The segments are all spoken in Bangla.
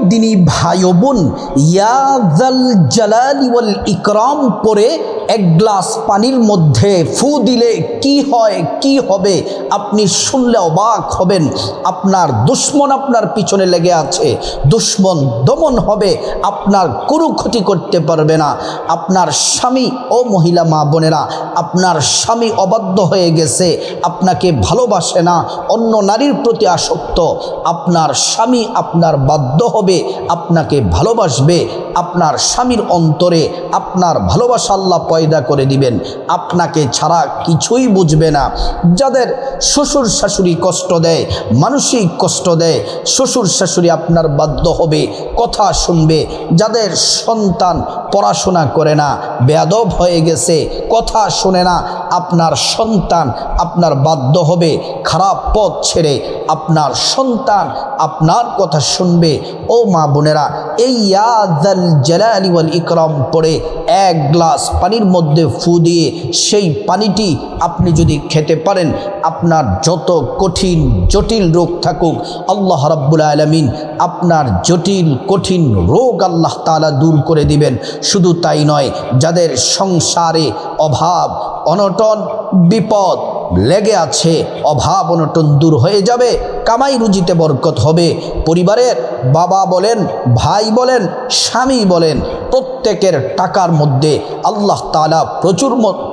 দিনী ভাই ও বোন, ইয়া যাল জালালি ওয়াল ইকরাম পরে এক গ্লাস পানির মধ্যে ফু দিলে কি হয় কি হবে আপনি শুনলে অবাক হবেন। আপনার দুশ্মন আপনার পিছনে লেগে আছে, দুশ্মন দমন হবে, আপনার কোনো ক্ষতি করতে পারবে না। আপনার স্বামী ও মহিলা মা বোনেরা, আপনার স্বামী অবাধ্য হয়ে গেছে, আপনাকে ভালোবাসে না, অন্য নারীর প্রতি আসক্ত, আপনার স্বামী আপনার বাধ্য হবে, আপনাকে ভালোবাসবে। আপনার স্বামীর অন্তরে আপনার ভালোবাসা আল্লাহ পয়দা করে দিবেন, আপনাকে ছাড়া কিছুই বুঝবে না। যাদের শ্বশুর শাশুড়ি কষ্ট দেয়, মানসিক কষ্ট দেয়, শ্বশুর শাশুড়ি আপনার বাধ্য হবে, কথা শুনবে। যাদের সন্তান পড়াশোনা করে না, বেয়াদব হয়ে গেছে, কথা শোনে না, আপনার সন্তান আপনার বাধ্য হবে, খারাপ পথ ছেড়ে আপনার সন্তান আপনার কথা শুনবে। ও মা বোনেরা, এই ইয়া যাল জালালি ওয়াল ইকরাম পড়ে এক গ্লাস পানির মধ্যে ফু দিয়ে সেই পানিটি আপনি যদি খেতে পারেন, আপনার যত কঠিন জটিল রোগ থাকুক আল্লাহ রাব্বুল আলামিন আপনার জটিল কঠিন রোগ আল্লাহ তাআলা দূর করে দিবেন। শুধু তাই নয়, যাদের সংসারে অভাব অনটন বিপদ লেগে আছে, অভাব অনটন দূর হয়ে যাবে, কামাই রুজিতে বরকত হবে। পরিবারের বাবা বলেন, ভাই বলেন, স্বামী বলেন, প্রত্যেকের টাকার মধ্যে আল্লাহ তাআলা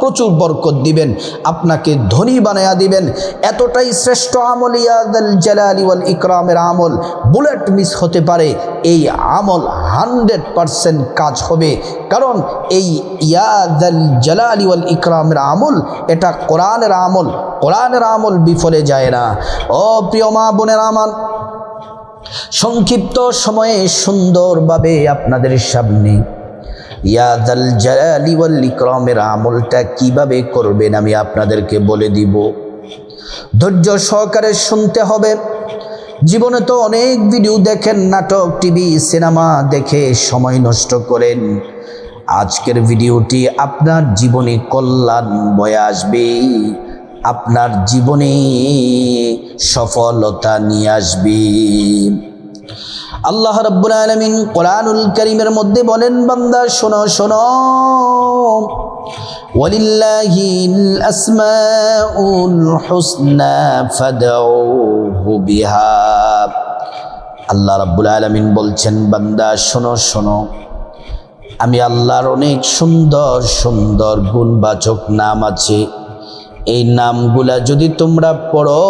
প্রচুর বরকত দিবেন, আপনাকে ধনী বানায়া দিবেন। এতটাই শ্রেষ্ঠ আমল ইয়া যাল জালালি ওয়াল ইকরামের আমল, বুলেট মিস হতে পারে, এই আমল 100% কাজ হবে। কারণ এই ইয়া যাল জালালি ওয়াল ইকরামের আমল এটা কোরআনের আমল, কোরআনের আমল বিফলে যায় না। ও প্রিয় মা বোনের আমার, সংক্ষিপ্ত সময়ে সুন্দরভাবে আপনাদের সামনে ইয়া যাল জালালি ওয়াল ইকরামের আমলটা কিভাবে করবেন আমি আপনাদেরকে বলে দিব। ধৈর্য সহকারে শুনতে হবে। জীবনে তো অনেক ভিডিও দেখেন, নাটক, টিভি, সিনেমা দেখে সময় নষ্ট করেন। আজকের ভিডিওটি আপনার জীবনে কল্যাণ বয়ে আসবে, আপনার জীবনে সফলতা নিয়ে আসবে। আল্লাহ রাব্বুল আলামিন কোরআনুল কারীমের মধ্যে বলেন, বান্দা শোনো শোনো, ওয়ালিল্লাহিল আসমাউল হুসনা ফাদউহু বিহা। আল্লাহ রাব্বুল আলামিন বলছেন, বান্দা শোনো শোনো, আমি আল্লাহর অনেক সুন্দর সুন্দর গুণবাচক নাম আছে। এই নামগুলা যদি তোমরা পড়ো,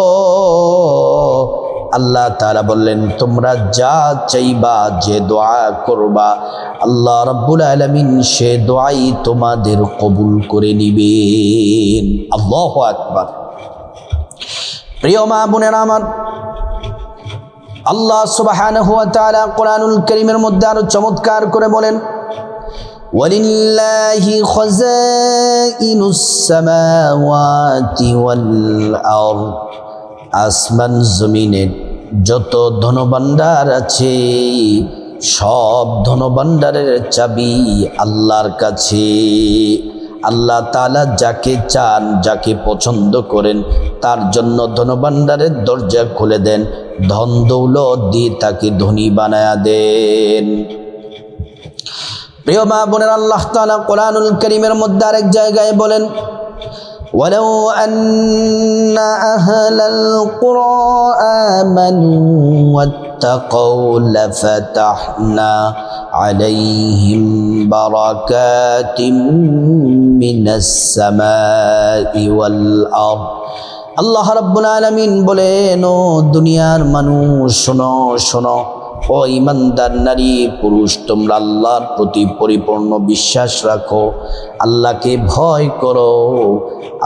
আল্লাহ তাআলা বললেন তোমরা যা চাইবা, যে দোয়া করবা, আল্লাহ রাব্বুল আলামিন সে দোয়াই তোমাদের কবুল করে নিবেন। আল্লাহু আকবার। প্রিয় মা বোনেরা আমার, আল্লাহ সুবহানাহু ওয়া তাআলা কোরআনুল কারীমের মধ্যে আরো চমৎকার করে বলেন, ওয়ালিল্লাহি খাযাইনুস সামাওয়াতি ওয়াল আরদ। আসমান জমিনের যত ধনভাণ্ডার আছে, সব ধনভাণ্ডারের চাবি আল্লাহর কাছে। আল্লাহ তাআলা যাকে চান, যাকে পছন্দ করেন, তার জন্য ধনভাণ্ডারের দরজা খুলে দেন, ধন দৌলত দিয়ে তাকে ধনী বানায়া দেন। প্রিয় মা বোনের, আল্লাহ তাআলা কোরআনুল কারীমের মধ্যে আরেক জায়গায় বলেন, ওয়ালাউ আন্না আহলাল কুরা আমানু ওয়াত্তাকাউ লাফাতাহনা আলাইহিম বারাকাতিম মিনাস সামাই ওয়াল আরদ। আল্লাহ রাব্বুল আলামিন বলেন, ও দুনিয়ার মানুষ শোনো শোনো, ও ইমানদার নারী পুরুষ, তোমরা আল্লাহর প্রতি পরিপূর্ণ বিশ্বাস রাখো, আল্লাহকে ভয় করো,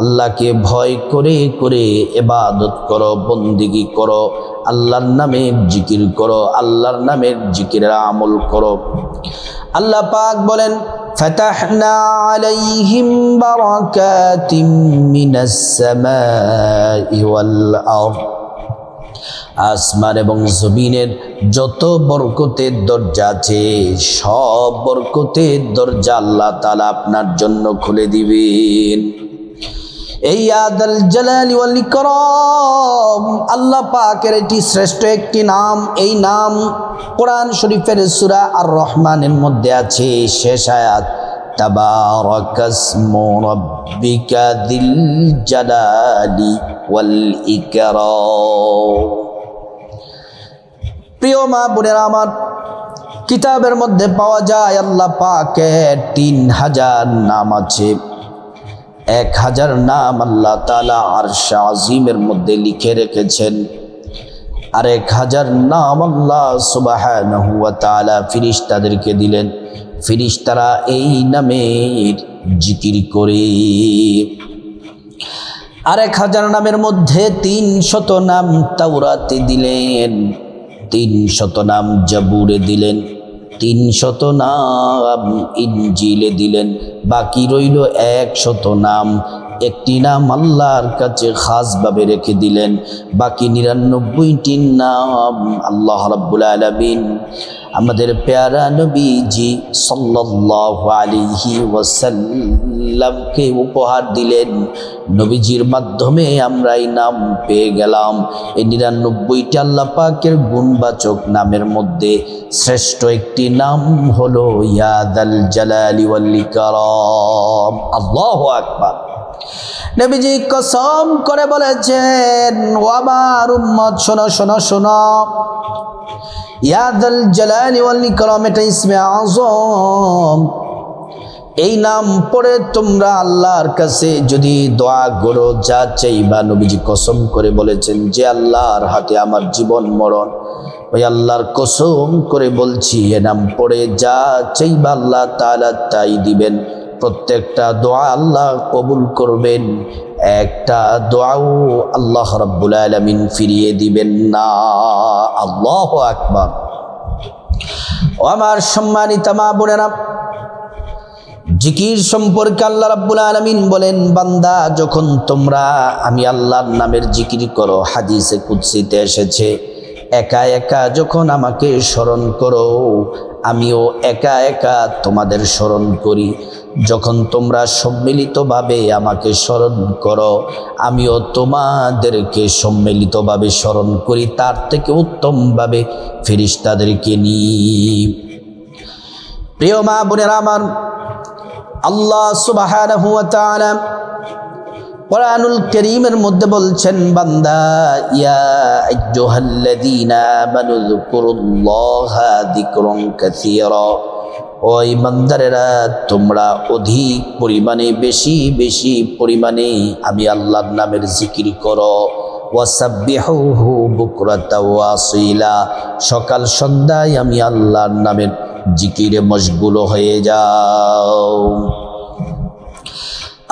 আল্লাহকে ভয় করে করে ইবাদত করো, বন্দেগী করো, আল্লাহর নামের জিকির করো, আল্লাহর নামের জিকিরের আমল করো। আল্লাহ পাক বলেন, ফাতাহনা আলাইহিম বারাকাতিম মিনাস সামাই ওয়াল আরদ। আসমান এবং জমিনের যত বরকতের দরজা আছে, সব বরকতের দরজা আল্লাহ তাআলা আপনার জন্য খুলে দিবেন। এই ইয়াদাল জালালি ওয়াল ইকরাম আল্লাহ পাকের এটি শ্রেষ্ঠ একটি নাম। এই নাম কোরআন শরীফের সূরা আর রহমানের মধ্যে আছে। শেষ আয়াত, তাবারাকাসমু রাব্বিকা যিল জালালি ওয়াল ইকরাম। প্রিয় মা বোনেরা আমার, কিতাবের মধ্যে পাওয়া যায় আল্লাহ পাকের 3000 নাম আছে। 1000 নাম আল্লাহ তাআলা আরশে আজিমের মধ্যে লিখে রেখেছেন, আর 1000 নাম আল্লাহ সুবহানাহু ওয়া তাআলা ফেরেশতাদেরকে দিলেন। ফেরেশতারা এই নামের জিকির করে। আর 1000 নামের মধ্যে 300 নাম তাওরাতে দিলেন, 300 নাম জাবুরে দিলেন, 300 নাম ইনজিলে দিলেন। বাকি রইল 100 নাম। একটি নাম আল্লাহর কাছে খাসভাবে রেখে দিলেন। বাকি 99টি নাম আল্লাহ রাব্বুল আলামিন আমাদের প্যারা নবীজি সাল্লাল্লাহু আলাইহি ওয়াসাল্লামকে উপহার দিলেন। নবীজির মাধ্যমে আমরা এই নাম পেয়ে গেলাম। এই 99টি আল্লাহ পাকের গুণবাচক নামের মধ্যে শ্রেষ্ঠ একটি নাম হলো ইয়াদাল জালালি ওয়াল ইকরাম। আল্লাহু আকবার। নবীজি কসম করে বলেছেন, ও আমার উম্মত শোনো শোনো শোনো, ইয়াদাল জালালি ওয়াল ইকরাম এটা ইসমে আযম। এই নাম পড়ে তোমরা আল্লাহর কাছে যদি দোয়া করো, যা চাইবা, নবীজি কসম করে বলেছেন যে আল্লাহর হাতে আমার জীবন মরণ, ওই আল্লাহর কসম করে বলছি, এ নাম পড়ে যা চাইবা আল্লাহ তাআলা তাই দিবেন। প্রত্যেকটা দোয়া আল্লাহ কবুল করবেন, একটা দোয়াও আল্লাহ রাব্বুল আলামিন ফিরিয়ে দিবেন না। আল্লাহু আকবার। ও আমার সম্মানিত মা বোনেরা, জিকির সম্পর্কে আল্লাহ রাব্বুল আলামিন বলেন, বান্দা যখন তোমরা আমি আল্লাহর নামের জিকির করো, হাদিসে কুদসিতে এসেছে, একা একা যখন আমাকে স্মরণ করো, আমিও একা একা তোমাদের স্মরণ করি। যখন তোমরা সম্মিলিতভাবে আমাকে স্মরণ করো, আমিও তোমাদেরকে সম্মিলিতভাবে স্মরণ করি, তার থেকে উত্তমভাবে ফেরেশতাদেরকে নিই। প্রিয় মা বোনেরা আমার, আল্লাহ সুবহানাহু ওয়া তাআলা কুরআনুল কারীমের মধ্যে বলছেন, বান্দা ইয়া আইয়ুহাল্লাযীনা আমানু যকুরুল্লাহা যিকরান কাসীরা, ও ইমানদারেরা তোমরা অধিক পরিমাণে বেশি বেশি পরিমাণে আমি আল্লাহর নামের জিকির করো। ওয়াসাব্বিহুহু বুকরাতাও ওয়া আসীলা, সকাল সন্ধ্যায় আমি আল্লাহর নামের জিকিরে মশগুল হয়ে যাও।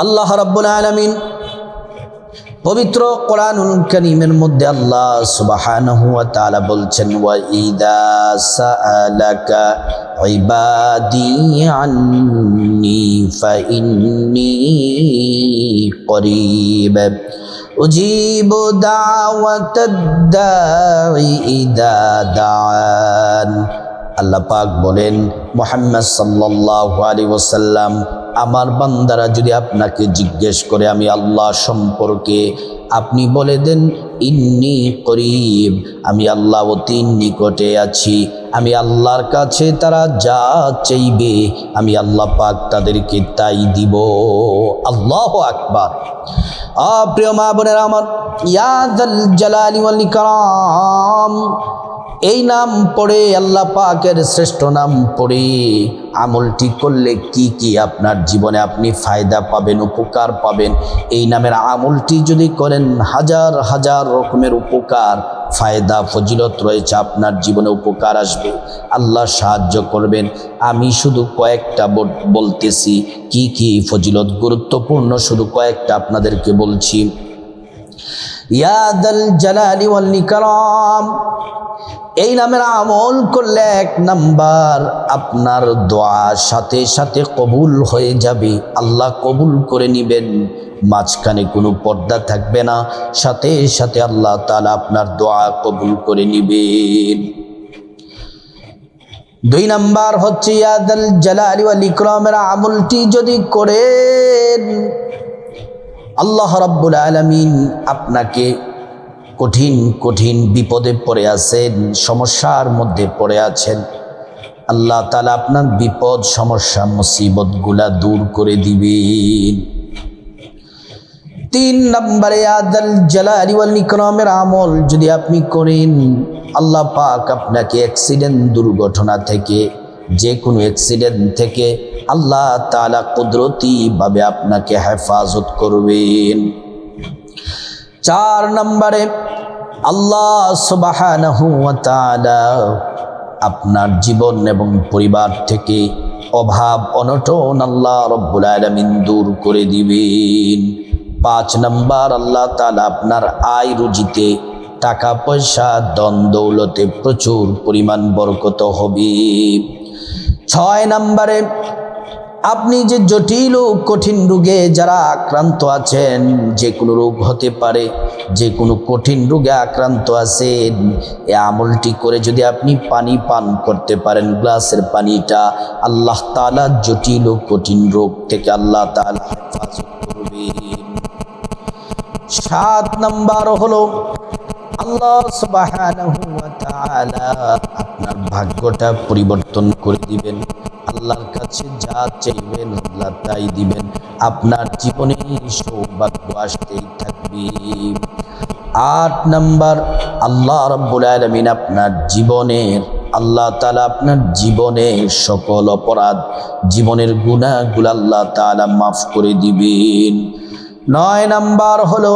আল্লাহ রাব্বুল আলামিন পবিত্র কোরআনুল কারীমের মধ্যে আল্লাহ সুবহানাহু ওয়া তাআলা বলছেন, ওয়া ইযা সাআলাকা ইবাদি আন্নী ফাইন্নী করিব উজিবু দাওয়াতাদ দাঈ ইযা দাআন। আল্লাহ পাক বলেন, মুহাম্মদ সাল্লাল্লাহু আলাইহি ওয়াসাল্লাম, আমার বান্দারা যদি আপনাকে জিজ্ঞেস করে আমি আল্লাহ সম্পর্কে, আপনি বলে দেন ইন্নী করিব, আমি আল্লাহ অতি নিকটে আছি। আমি আল্লাহর কাছে তারা যা চাইবে আমি আল্লাহ পাক তাদেরকে তাই দিব। আল্লাহু আকবার। প্রিয় মা বোনেরা আমার, ইয়াদাল জালালি ওয়াল ইকরাম এই নাম পড়ে, আল্লাহ পাকের শ্রেষ্ঠ নাম পড়ে আমলটি করলে কি কি আপনার জীবনে আপনি ফায়দা পাবেন, উপকার পাবেন। এই নামের আমলটি যদি করেন, হাজার হাজার রকমের উপকার, ফায়দা, ফজিলত রয়েছে, আপনার জীবনে উপকার আসবে, আল্লাহ সাহায্য করবেন। আমি শুধু কয়েকটা বলতেছি, কি কি ফজিলত গুরুত্বপূর্ণ, শুধু কয়েকটা আপনাদেরকে বলছি। ইয়াদাল জালালি ওয়াল ইকরাম এই নামের আমল করলে 1 নাম্বার, আপনার দোয়া সাথে সাথে কবুল হয়ে যাবে, আল্লাহ কবুল করে নেবেন, মাঝখানে কোনো পর্দা থাকবে না, সাথে সাথে আল্লাহ তাআলা আপনার দোয়া কবুল করে নেবেন। 2 নাম্বার হচ্ছে ইয়াদাল জালালি ওয়াল ইকরামের আমলটি যদি করেন, আল্লাহ রাব্বুল আলামিন আপনাকে কঠিন কঠিন বিপদে পড়ে আছেন, সমস্যার মধ্যে পড়ে আছেন, আল্লাহ তাআলা আপনার বিপদ সমস্যা মুসিবতগুলা দূর করে দিবেন। 3 নম্বরে ইয়াদাল জালালি ওয়াল ইকরামের আমল যদি আপনি করেন, আল্লাহ পাক আপনাকে অ্যাক্সিডেন্ট দুর্ঘটনা থেকে, যে কোনো অ্যাক্সিডেন্ট থেকে আল্লাহ তাআলা কুদরতিভাবে আপনাকে হেফাজত করবেন। 4 নম্বরে আল্লাহ সুবহানাহু ওয়া তাআলা আপনার জীবন এবং পরিবার থেকে অভাব অনটন আল্লাহ রব্বুল আলামিন দূর করে দিবেন। 5 নম্বর আল্লাহ তাআলা আপনার আয় রুজিতে, টাকা পয়সা ধন দৌলতে প্রচুর পরিমাণ বরকত হবে। 6 নম্বরে আপনি যে জটিল ও কঠিন রোগে যারা আক্রান্ত আছেন, যে কোনো রোগ হতে পারে, যে কোনো কঠিন রোগে আক্রান্ত আছেন, এই আমলটি করে যদি আপনি পানি পান করতে পারেন, গ্লাসের পানিটা, আল্লাহ তাআলা জটিল ও কঠিন রোগ থেকে আল্লাহ তাআলা হেফাজত করবেন। 7 নম্বর হলো আল্লাহ সুবহানাহু ওয়া তাআলা আপনার ভাগ্যটা পরিবর্তন করে দিবেন। আল্লাহর কাছে যা চাইবেন আল্লাহ তাই দিবেন। আপনার জীবনে সৌভাগ্য আসতেই থাকবে। 8 নম্বর আল্লাহ রাব্বুল আলামিন আপনার জীবনের, আল্লাহ তাআলা আপনার জীবনের সকল অপরাধ, জীবনের গুনাহগুলো আল্লাহ তাআলা মাফ করে দিবেন। 9 নম্বর হলো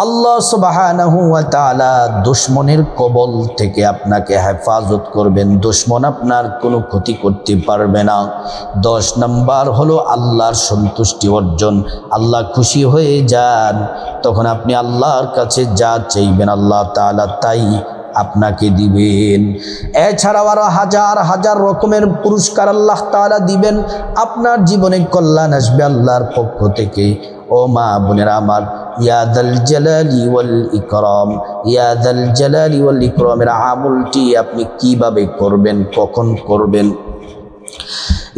আল্লাহ সুবহানাহু ওয়া তাআলা দুশমনের কবল থেকে আপনাকে হেফাজত করবেন, দুশমন আপনার কোনো ক্ষতি করতে পারবে না। 10 নম্বর হলো আল্লাহর সন্তুষ্টি অর্জন, আল্লাহ খুশি হয়ে যান, তখন আপনি আল্লাহর কাছে যা চাইবেন আল্লাহ তাআলা তাই আপনাকে দিবেন। এছাড়াও আরো হাজার হাজার রকমের পুরস্কার আল্লাহ তাআলা দিবেন। আপনার জীবনে কল্যাণ আসবে আল্লাহর পক্ষ থেকে। ও মা বোনেরা আমার, ইয়াদাল জালালি ওয়াল ইকরাম, ইয়াদাল জালালি ওয়াল ইকরামের আমলটি আপনি কিভাবে করবেন, কখন করবেন?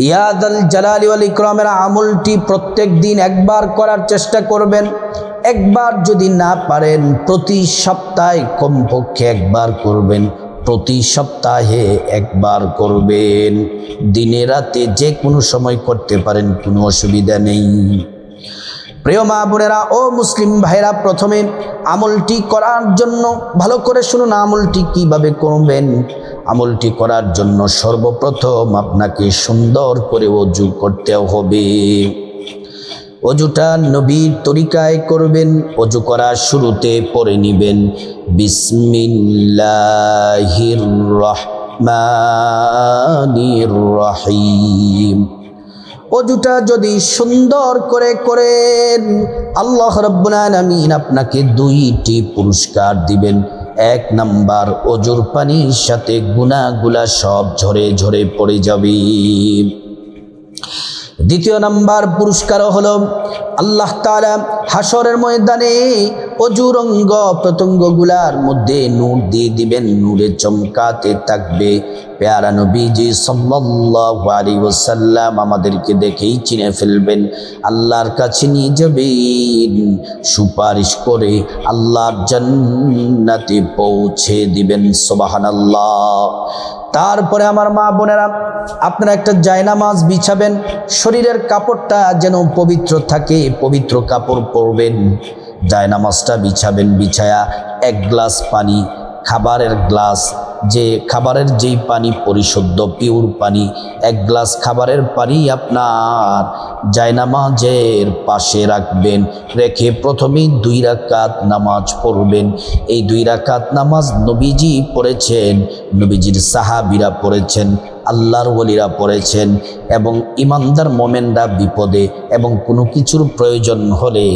ইয়াদাল জালালি ওয়াল ইকরামের আমলটি প্রত্যেক দিন একবার করার চেষ্টা করবেন। একবার যদি না পারেন, প্রতি সপ্তাহে কমপক্ষে একবার করবেন, প্রতি সপ্তাহে একবার করবেন। দিনে রাতে যে কোনো সময় করতে পারেন, কোনো অসুবিধা নেই। প্রিয় মা বোনেরা ও মুসলিম ভাইরা, প্রথমে আমলটি করার জন্য ভালো করে শুনুন আমলটি কিভাবে করবেন। আমলটি করার জন্য সর্বপ্রথম আপনাকে সুন্দর করে ওযু করতে হবে। ওযুটা নবীর তরিকায় করবেন। ওযু করার শুরুতে পড়ে নেবেন বিসমিল্লাহির রহমানির রহিম। ওযুটা যদি সুন্দর করে করেন, আল্লাহ রাব্বুল আলামিন আপনাকে 2টি পুরস্কার দিবেন। 1 নাম্বার, ওযুর পানির সাথে গুনাহগুলা সব ঝরে ঝরে পড়ে যাবে। 2 নাম্বার পুরস্কার হলো আল্লাহ তাআলা হাসরের ময়দানে ওযুর অঙ্গ প্রত্যঙ্গগুলার মধ্যে নূর দিয়ে দিবেন, নূরে চমকাতে থাকবে। প্যারা নবীজি সাল্লাল্লাহু আলাইহি ওয়াসাল্লাম আমাদেরকে দেখেই চিনে ফেলবেন, আল্লাহর কাছে নিয়ে যাবেন, সুপারিশ করে আল্লাহর জান্নাতে পৌঁছে দিবেন। সুবহানাল্লাহ। তারপরে আমার মা বোনেরা, আপনারা একটা জায়নামাজ বিছাবেন, শরীরের কাপড়টা যেন পবিত্র থাকে, পবিত্র কাপড় পরবেন। জায়নামাজটা বিছাবেন, বিছায়া 1 গ্লাস পানি, খাবারের গ্লাস, যে খাবারের যেই পানি পরিশুদ্ধ পিওর পানি, 1 গ্লাস খাবারের পানি আপনার জায়নামাজের পাশে রাখবেন। রেখে প্রথমে 2 রাকাত নামাজ পড়বেন। এই 2 রাকাত নামাজ নবীজি পড়েছেন, নবীজির সাহাবীরা পড়েছেন, আল্লাহর ওলিরা পড়েছেন, এবং ইমানদার মোমেনরা বিপদে এবং কোনো কিছুর প্রয়োজন হলে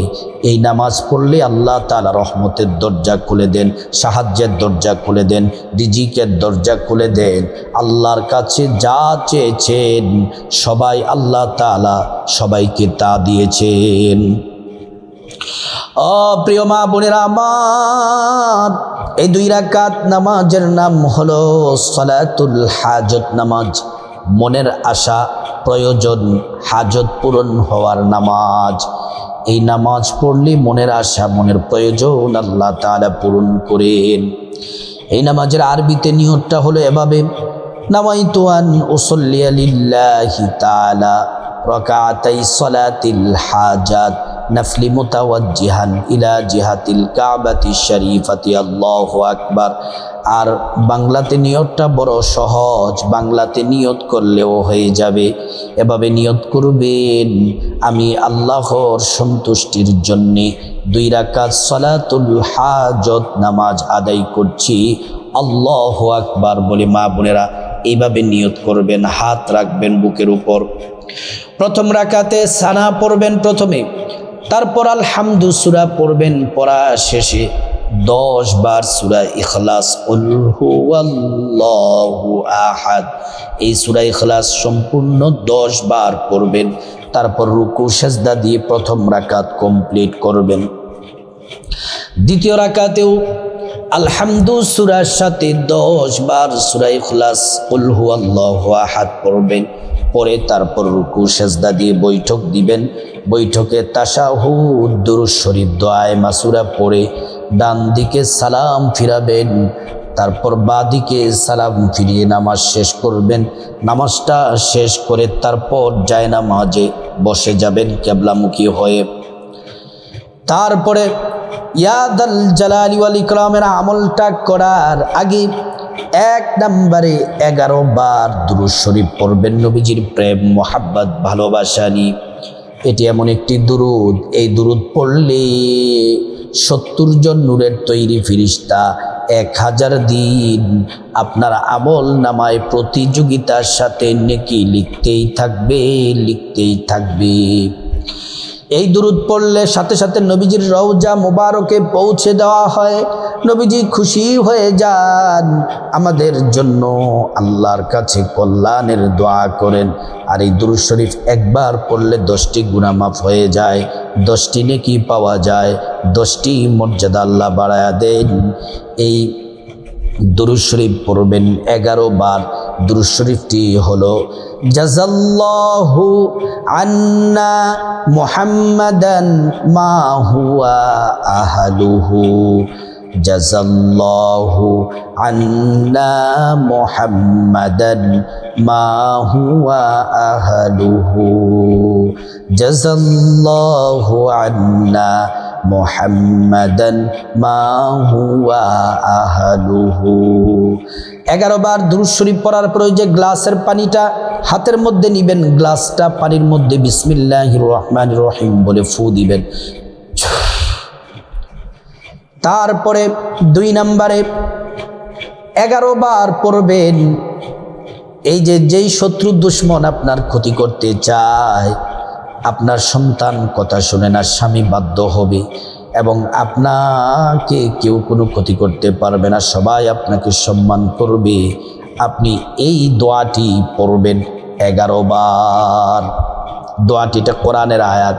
এই নামাজ পড়লে আল্লাহ তাআলা রহমতের দরজা খুলে দেন, সাহায্যের দরজা খুলে দেন, রিজিকের দরজা খুলে দেন। আল্লাহর কাছে যা চেয়েছেন সবাই আল্লাহ তাআলা সবাইকে তা দিয়েছেন। প্রিয় মা বোনেরা আমার, এই 2 রাকাত নামাজের নাম হলো সালাতুল হাজত নামাজ, মনের আশা প্রয়োজন হাজত পূরণ হওয়ার নামাজ। এই নামাজ পড়লে মনের আশা মনের প্রয়োজন আল্লাহ তাআলা পূরণ করেন। এই নামাজের আরবিতে নিয়তটা হলো এভাবে, নাওয়াইতু আন উসাল্লিয়া লিল্লাহি তাআলা রাকাতাই সালাতিল হাজাত নাফলি মুতাওয়াজ্জিহান ইলা জিহাতিল কাবাতি শরীফাতি আল্লাহু আকবার। আর বাংলাতে নিয়তটা বড় সহজ, বাংলাতে নিয়ত করলেও হয়ে যাবে। এভাবে নিয়ত করবেন, আমি আল্লাহর সন্তুষ্টির জন্যে 2 রাকাত সালাতুল হাজত নামাজ আদায় করছি, আল্লাহু আকবার বলে। মা বোনেরা এইভাবে নিয়ত করবেন, হাত রাখবেন বুকের উপর। প্রথম রাকাতে সানা পড়বেন প্রথমে, তারপর আলহামদু সূরা পড়বেন, পড়া শেষে 10 বার সূরা ইখলাস কুল হুয়াল্লাহু আহাদ, এই সূরা ইখলাস সম্পূর্ণ 10 বার পড়বেন। তারপর রুকু সেজদা দিয়ে প্রথম রাকাত কমপ্লিট করবেন। দ্বিতীয় রাকাতেও আলহামদু সূরার সাথে 10 বার সূরা ইখলাস কুল হুয়াল্লাহু আহাদ পড়বেন, পরে তারপর রুকু সেজদা দিয়ে বৈঠক দিবেন। বৈঠকে তাশাহুদ দুরূদ শরীফ দোয়ায়ে মাসুরা পড়ে ডান দিকে সালাম ফিরাবেন, তারপর বাঁ দিকে সালাম ফিরিয়ে নামাজ শেষ করবেন। নামাজটা শেষ করে তারপর জায়নামাজে বসে যাবেন কিবলামুখী হয়ে। তারপরে ইয়াদাল জালালি ওয়াল ইকরামের আমলটা করার আগে 1 নম্বরে 11 বার দুরূদ শরীফ পড়বেন, নবীজির প্রেম মোহাব্বত ভালোবাসা নিয়ে। এটি এমন একটি দুরূদ, এই দুরূদ পড়লে 70 জন নূরের তৈরি ফেরেশতা 1000 দিন আপনার আমল নামায় প্রতিযোগিতার সাথে নেকি লিখতেই থাকবে, লিখতেই থাকবে। এই দুরূদ পড়লে সাথে সাথে নবীজির রওজা মোবারকে পৌঁছে দেওয়া হয়, নবীজি খুশি হয়ে যান, আমাদের জন্য আল্লাহর কাছে কল্যাণের দোয়া করেন। আর এই দুরূদ শরীফ একবার পড়লে 10টি গুনাহ মাফ হয়ে যায়, 10টি নেকি পাওয়া যায়, 10টি মর্যাদা আল্লাহ বাড়ায়া দেন। এই দুরূদ শরীফ পড়বেন 11 বার। দুরূদ শরীফটি হলো, জাযাল্লাহু আন্না মুহাম্মাদান মা হুয়া আহলুহু, জাযাল্লাহু আন্না মুহাম্মাদান মা হুয়া আহলুহু, জাযাল্লাহু আন্না মুহাম্মাদান মা হুয়া আহলুহু। 11 বার দুরূদ শরীফ পড়ার পরে যে গ্লাসের পানিটা হাতের মধ্যে নিবেন, গ্লাসটা পানির মধ্যে বিসমিল্লাহির রহমানির রহিম বলে ফু দিবেন। তারপরে 2 নম্বরে 11 বার পড়বেন, এই যেই শত্রু দুশ্মন আপনার ক্ষতি করতে চায়, আপনার সন্তান কথা শুনে না, স্বামী বাধ্য হবে এবং আপনাকে কেউ কোনো ক্ষতি করতে পারবে না, সবাই আপনাকে সম্মান করবে। আপনি এই দোয়াটি পড়বেন 11 বার। দোয়াটিটা কোরআনের আয়াত,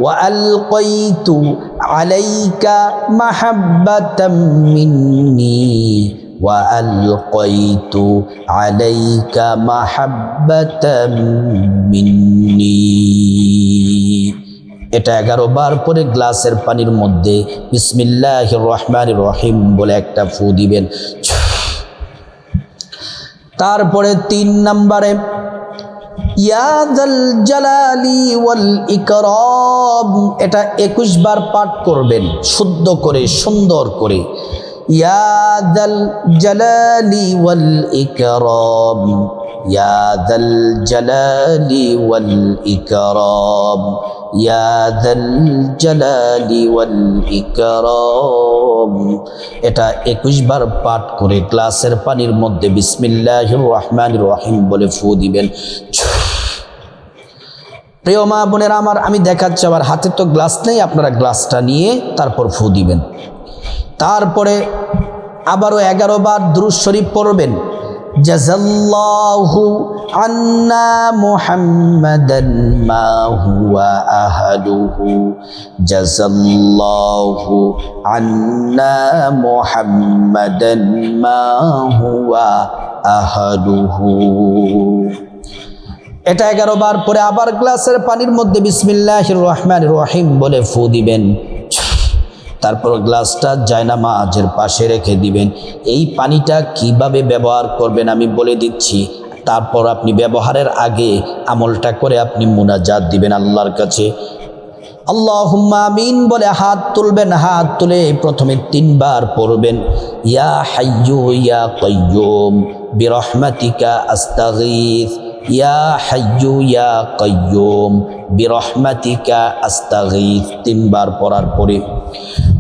ওয়া আলকাইতু আলাইকা মাহাব্বাতাম মিন্নি, ওয়া আলকাইতু আলাইকা মাহাব্বাতাম মিন্নি। এটা 11 বার পরে গ্লাসের পানির মধ্যে বিসমিল্লাহির রহমানির রহিম বলে একটা ফু দিবেন। তারপরে 3 নম্বরে ইয়া যাল জালালি ওয়াল ইকরাম, এটা 21 বার পাঠ করবেন শুদ্ধ করে, সুন্দর করে। ইয়া যাল জালালি ওয়াল ইকরাম, ইয়া যাল জালালি ওয়াল ইকরাম, ইয়া যাল জালালি ওয়াল ইকরাম। এটা 21 বার পাঠ করে গ্লাসের পানির মধ্যে বিসমিল্লাহির রহমানির রহিম বলে ফু দিবেন। প্রিয় মা বোনেরা আমার, আমি দেখাচ্ছি, আমার হাতে তো গ্লাস নেই, আপনারা গ্লাসটা নিয়ে তারপর ফু দিবেন। তারপরে আবারও 11 বার দুরূদ শরীফ পড়বেন, জাযাল্লাহু আন্না মুহাম্মাদান মা হুয়া আহলুহু, জাযাল্লাহু আন্না মুহাম্মাদান মা হুয়া আহলুহু। এটা 11 বার পরে আবার গ্লাসের পানির মধ্যে বিসমিল্লাহির রহমানির রহিম বলে ফু দিবেন। তারপর গ্লাসটা জায়নামাজের পাশে রেখে দিবেন। এই পানিটা কিভাবে ব্যবহার করবেন আমি বলে দিচ্ছি। তারপর আপনি ব্যবহারের আগে আমলটা করে আপনি মুনাজাত দিবেন আল্লাহর কাছে। আল্লাহুম্মা আমিন বলে হাত তুলবেন। হাত তুলে প্রথমে 3 বার পড়বেন, ইয়া হাইয়্যু ইয়া কাইয়্যুম বিরহমাতিকা আস্তাগীথ, ইয়া হাইয়্যু ইয়া কাইয়্যুম বিরহমাতিকা আস্তাগীথ। 3 বার পড়ার পরে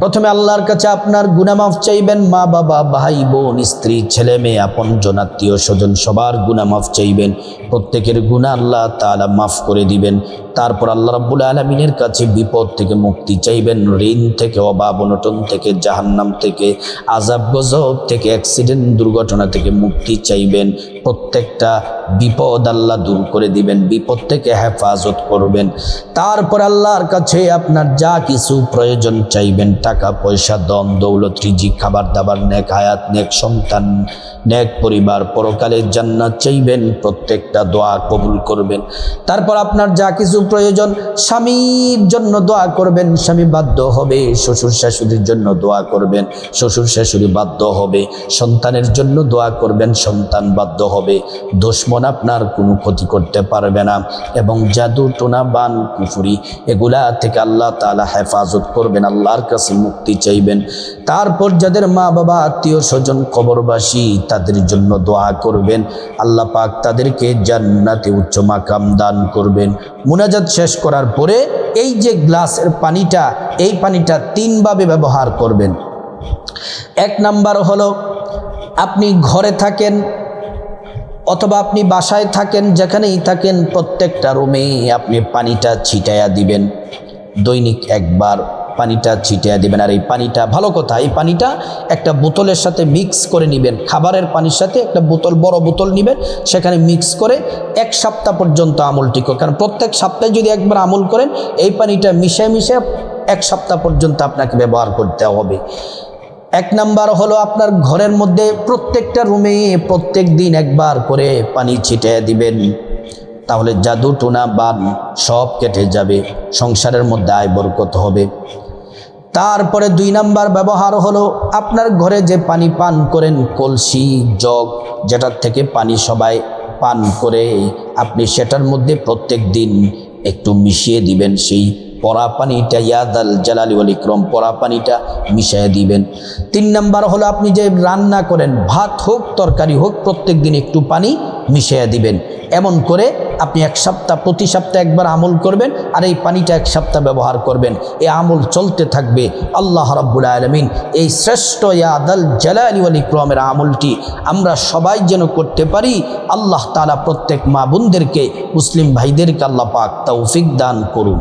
প্রথমে আল্লাহর কাছে আপনার গুনাহ মাফ চাইবেন। মা বাবা, ভাই বোন, স্ত্রী, ছেলে মেয়ে, আপনজন, আত্মীয় স্বজন সবার গুনাহ মাফ চাইবেন। প্রত্যেকের গুনাহ আল্লাহ তাআলা মাফ করে দিবেন। তারপর আল্লাহ রাব্বুল আলামিনের কাছে বিপদ থেকে মুক্তি চাইবেন, ঋণ থেকে, অভাব অনটন থেকে, জাহান্নাম থেকে, আযাব গজব থেকে, অ্যাক্সিডেন্ট দুর্ঘটনা থেকে মুক্তি চাইবেন। প্রত্যেকটা বিপদ আল্লাহ দূর করে দিবেন, বিপদ থেকে হেফাজত করবেন। তারপর আল্লাহর কাছে আপনার যা কিছু প্রয়োজন চাইবেন, টাকা পয়সা, ধন দৌলত, রিজিক, খাবার দাবার, নেক হায়াত, নেক সন্তান, নেক পরিবার, পরকালের জান্নাত চাইবেন। প্রত্যেকটা দোয়া কবুল করবেন। তারপর আপনার যা কিছু প্রয়োজন, স্বামীর জন্য দোয়া করবেন, স্বামী বাধ্য হবে। শ্বশুর শাশুড়ির জন্য দোয়া করবেন, শ্বশুর শাশুড়ি বাধ্য হবে। সন্তানের জন্য দোয়া করবেন, সন্তান বাধ্য হবে। দুশমন আপনার কোনো ক্ষতি করতে পারবে না। এবং জাদু টোনা বান কুফরি এগুলা থেকে আল্লাহ তাআলা হেফাজত করবেন, আল্লাহর কাছে মুক্তি চাইবেন। তারপর যাদের মা বাবা, আত্মীয় স্বজন কবরবাসী তাদের জন্য দোয়া করবেন, আল্লাহ পাক তাদেরকে জান্নাতে উচ্চ মাকাম দান করবেন। মুনাজাত শেষ করার পরে এই যে গ্লাসের পানিটা, এই পানিটা 3 ভাবে ব্যবহার করবেন। 1 নাম্বার হলো, আপনি ঘরে থাকেন অথবা আপনি বাসায় থাকেন, যেখানেই থাকেন প্রত্যেকটা রুমে আপনি পানিটা ছিটাইয়া দিবেন। দৈনিক 1 বার পানিটা ছিটিয়ে দিবেন। আর এই পানিটা, ভালো কথা, এই পানিটা একটা বোতলের সাথে মিক্স করে নেবেন। খাবারের পানির সাথে একটা বোতল, বড় বোতল নেবেন, সেখানে মিক্স করে 1 সপ্তাহ পর্যন্ত আমলটি করুন। কারণ প্রত্যেক সপ্তাহে যদি একবার আমল করেন, এই পানিটা মিশে 1 সপ্তাহ পর্যন্ত আপনাকে ব্যবহার করতে হবে। 1 নাম্বার হলো, আপনার ঘরের মধ্যে প্রত্যেকটা রুমে প্রত্যেক দিন 1 বার করে পানি ছিটিয়ে দিবেন। তাহলে জাদু টোনা বান সব কেটে যাবে, সংসারের মধ্যে আয় বরকত হবে। তারপরে 2 নাম্বার ব্যবহার হলো, আপনার ঘরে যে পানি পান করেন, কলসি, জগ, যেটার থেকে পানি সবাই পান করে, আপনি সেটার মধ্যে প্রত্যেক দিন একটু মিশিয়ে দিবেন। সেই পরা পানিটা, ইয়াদাল জালালি ওয়াল ইকরাম, পরা পানিটা মিশিয়ে দিবেন। 3 নাম্বার হলো, আপনি যে রান্না করেন, ভাত হোক তরকারি হোক, প্রত্যেক দিন একটু পানি মিশিয়ে দিবেন। এমন করে আপনি 1 সপ্তাহ, প্রতি সপ্তাহে 1 বার আমল করবেন, আর এই পানিটা 1 সপ্তাহ ব্যবহার করবেন। এই আমল চলতে থাকবে। আল্লাহ রাব্বুল আলামিন এই শ্রেষ্ঠ ইয়াদাল জালালি ওয়াল ইকরামের আমলটি আমরা সবাই যেন করতে পারি। আল্লাহ তাআলা প্রত্যেক মা বোনদেরকে, মুসলিম ভাইদেরকে আল্লাহ পাক তৌফিক দান করুন।